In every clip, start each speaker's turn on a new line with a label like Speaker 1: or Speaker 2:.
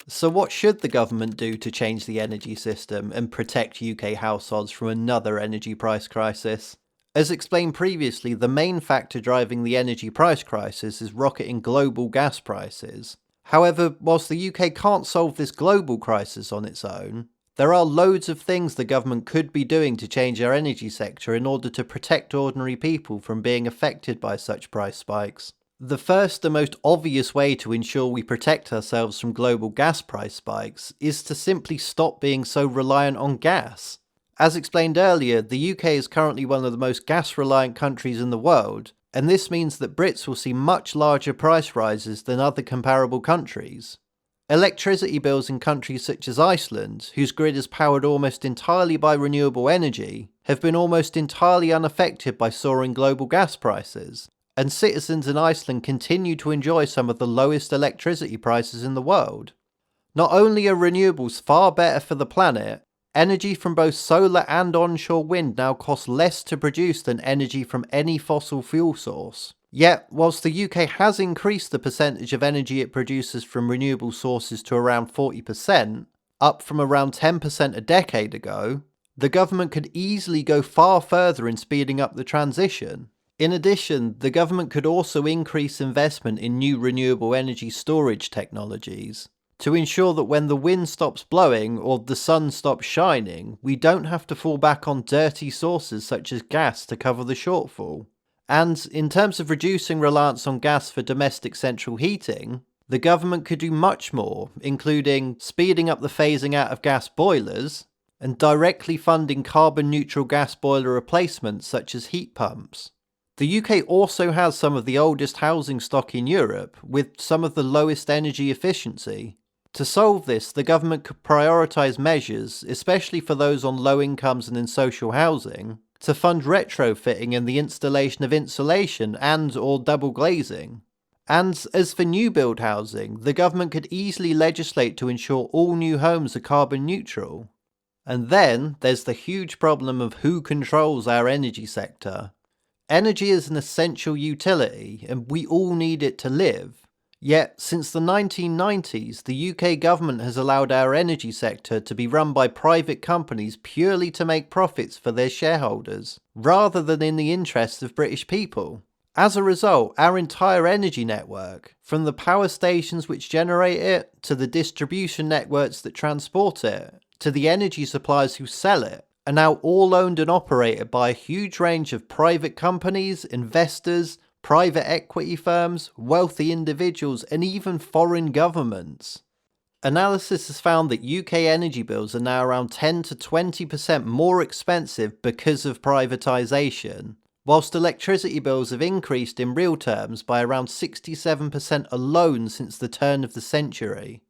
Speaker 1: So what should the government do to change the energy system and protect UK households from another energy price crisis? As explained previously, the main factor driving the energy price crisis is rocketing global gas prices. However, whilst the UK can't solve this global crisis on its own, there are loads of things the government could be doing to change our energy sector in order to protect ordinary people from being affected by such price spikes. The first and most obvious way to ensure we protect ourselves from global gas price spikes is to simply stop being so reliant on gas. As explained earlier, the UK is currently one of the most gas-reliant countries in the world, and this means that Brits will see much larger price rises than other comparable countries. Electricity bills in countries such as Iceland, whose grid is powered almost entirely by renewable energy, have been almost entirely unaffected by soaring global gas prices, and citizens in Iceland continue to enjoy some of the lowest electricity prices in the world. Not only are renewables far better for the planet, energy from both solar and onshore wind now costs less to produce than energy from any fossil fuel source. Yet, whilst the UK has increased the percentage of energy it produces from renewable sources to around 40%, up from around 10% a decade ago, the government could easily go far further in speeding up the transition. In addition, the government could also increase investment in new renewable energy storage technologies to ensure that when the wind stops blowing or the sun stops shining, we don't have to fall back on dirty sources such as gas to cover the shortfall. And in terms of reducing reliance on gas for domestic central heating, the government could do much more, including speeding up the phasing out of gas boilers and directly funding carbon-neutral gas boiler replacements such as heat pumps. The UK also has some of the oldest housing stock in Europe, with some of the lowest energy efficiency. To solve this, the government could prioritise measures, especially for those on low incomes and in social housing, to fund retrofitting and the installation of insulation and or double glazing. And as for new build housing, the government could easily legislate to ensure all new homes are carbon neutral. And then there's the huge problem of who controls our energy sector. Energy is an essential utility, and we all need it to live. Yet, since the 1990s, the UK government has allowed our energy sector to be run by private companies purely to make profits for their shareholders, rather than in the interests of British people. As a result, our entire energy network, from the power stations which generate it, to the distribution networks that transport it, to the energy suppliers who sell it, are now all owned and operated by a huge range of private companies, investors, private equity firms, wealthy individuals, and even foreign governments. Analysis has found that UK energy bills are now around 10 to 20% more expensive because of privatisation, whilst electricity bills have increased in real terms by around 67% alone since the turn of the century.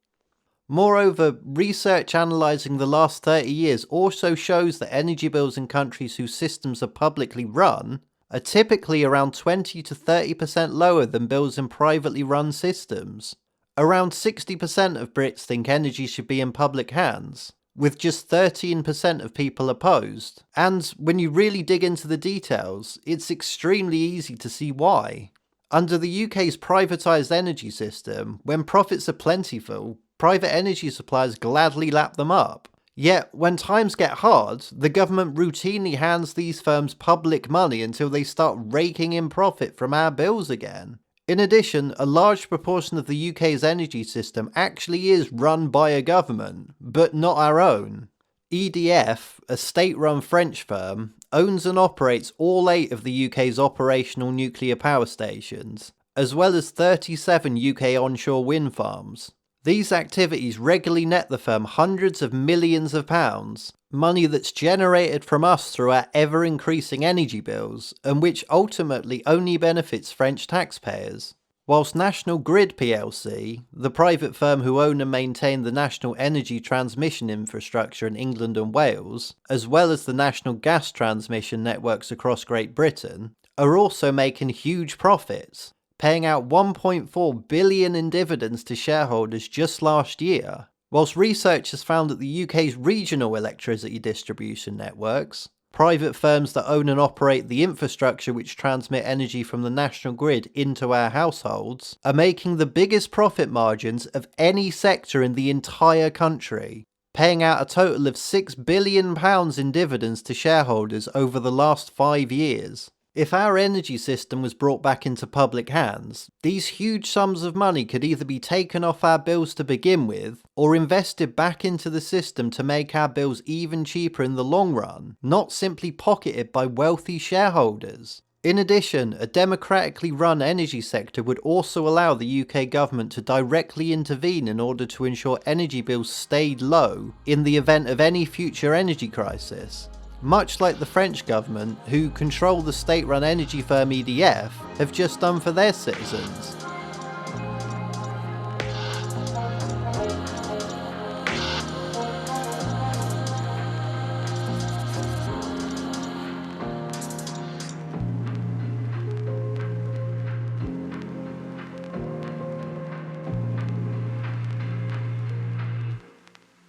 Speaker 1: Moreover, research analysing the last 30 years also shows that energy bills in countries whose systems are publicly run are typically around 20 to 30% lower than bills in privately run systems. Around 60% of Brits think energy should be in public hands, with just 13% of people opposed. And when you really dig into the details, it's extremely easy to see why. Under the UK's privatised energy system, when profits are plentiful, private energy suppliers gladly lap them up. Yet, when times get hard, the government routinely hands these firms public money until they start raking in profit from our bills again. In addition, a large proportion of the UK's energy system actually is run by a government, but not our own. EDF, a state-run French firm, owns and operates all 8 of the UK's operational nuclear power stations, as well as 37 UK onshore wind farms. These activities regularly net the firm hundreds of millions of pounds, money that's generated from us through our ever-increasing energy bills, and which ultimately only benefits French taxpayers. Whilst National Grid plc, the private firm who own and maintain the national energy transmission infrastructure in England and Wales, as well as the national gas transmission networks across Great Britain, are also making huge profits, paying out 1.4 billion in dividends to shareholders just last year, whilst research has found that the UK's regional electricity distribution networks, private firms that own and operate the infrastructure which transmit energy from the national grid into our households, are making the biggest profit margins of any sector in the entire country, paying out a total of £6 billion in dividends to shareholders over the last 5 years. If our energy system was brought back into public hands, these huge sums of money could either be taken off our bills to begin with, or invested back into the system to make our bills even cheaper in the long run, not simply pocketed by wealthy shareholders. In addition, a democratically run energy sector would also allow the UK government to directly intervene in order to ensure energy bills stayed low in the event of any future energy crisis. Much like the French government, who control the state-run energy firm EDF, have just done for their citizens.